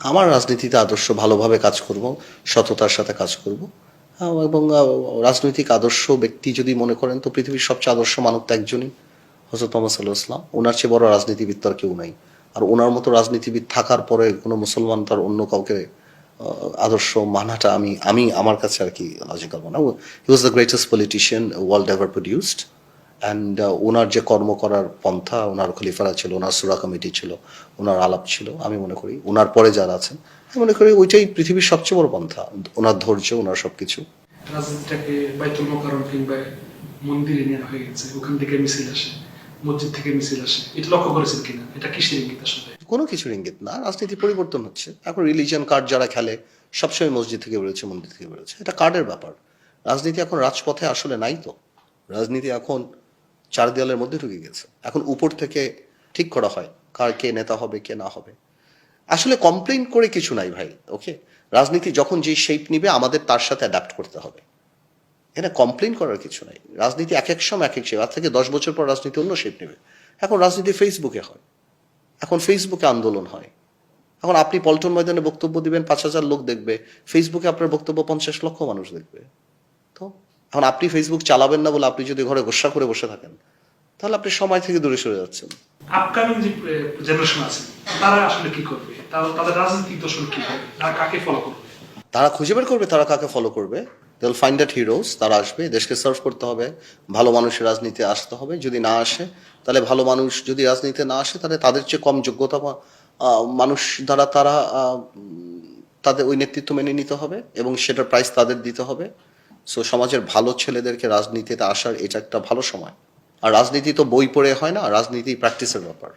আমার রাজনীতিতে আদর্শ ভালোভাবে কাজ করব, সততার সাথে কাজ করব। এবং রাজনৈতিক আদর্শ ব্যক্তি যদি মনে করেন তো পৃথিবীর সবচেয়ে আদর্শ মানব তো একজনই, হযরত মুহাম্মদ সাল্লাল্লাহু আলাইহি ওয়াসাল্লাম। ওনার চেয়ে বড় রাজনীতিবিদ তো আর কেউ নাই। আর ওনার মতো রাজনীতিবিদ থাকার পরে কোনো মুসলমান তার অন্য কাউকে আদর্শ মানাটা আমি আমি আমার কাছে আর কি লজিক্যাল মনে হয়। He was the greatest politician world ever produced. And ওনার যে কর্ম করার পন্থা, ওনার খলিফারা ছিল, ওনার সুরা কমিটি ছিল, ওনার আলাপ ছিল, আমি মনে করি ওনার পরে যারা আছেন আমি মনে করি ওইটাই পৃথিবীর সবচেয়ে বড় পন্থা। ওনার ধৈর্য, ওনার সবকিছু। রাজনীতিটাকে বাইতুল মোকাররম কিংবা মন্দিরে নেওয়া হয়ে গেছে, ওখান থেকে মিছিল আসে, মসজিদ থেকে মিছিল আসে, এটা লক্ষ্য করেছেন কিনা? এটা কিসের ইঙ্গিত আসলে? কোনো কিছুর ইঙ্গিত না, রাজনীতি পরিবর্তন হচ্ছে। এখন রিলিজিয়ান কার্ড যারা খেলে সবসময় মসজিদ থেকে বেরোচ্ছে, মন্দির থেকে বেরোচ্ছে, এটা কার্ডের ব্যাপার। রাজনীতি এখন রাজপথে আসলে নাই তো। রাজনীতি এখন চার দেয়ালের মধ্যে ঢুকে গেছে। এখন উপর থেকে ঠিক করা হয় কার কে নেতা হবে, কে না হবে। আসলে কমপ্লেইন করে কিছু নাই ভাই, ওকে। রাজনীতি যখন যে শেপ নিবে আমাদের তার সাথে অ্যাডাপ্ট করতে হবে। এটা কমপ্লেইন করার কিছু নাই। রাজনীতি এক এক সময় এক এক শেপ, আজ থেকে 10 বছর পর রাজনীতি অন্য শেপ নেবে। এখন রাজনীতি ফেসবুকে হয়, এখন ফেসবুকে আন্দোলন হয়। এখন আপনি পল্টন ময়দানে বক্তব্য দিবেন, 5,000 লোক দেখবে, ফেসবুকে আপনার বক্তব্য 50 লক্ষ মানুষ দেখবে। তো এখন আপনি ফেসবুক চালাবেন না বলে আপনি যদি ঘরে গোসা করে বসে থাকেন, তাহলে আপনি সময় থেকে দূরে সরে যাচ্ছেন। আপকামিং যে জেনারেশন আছে তারা আসলে কি করবে? তাদের রাজনৈতিক দর্শন কি হবে? তারা কাকে ফলো করবে? তারা খুঁজে বের করবে তারা কাকে ফলো করবে। They will find that heroes. তারা আসবে, দেশকে সার্ভ করতে হবে, ভালো মানুষের রাজনীতি আসতে হবে। যদি না আসে তাহলে ভালো মানুষ যদি রাজনীতিতে না আসে তাহলে তাদের চেয়ে কম যোগ্যতা মানুষ দ্বারা তারা তাদের ওই নেতৃত্ব মেনে নিতে হবে এবং সেটার প্রাইস তাদের দিতে হবে। সো সমাজের ভালো ছেলেদেরকে রাজনীতিতে আসার এটা একটা ভালো সময়। আর রাজনীতি তো বই পড়ে হয় না, রাজনীতি প্র্যাকটিসের ব্যাপার।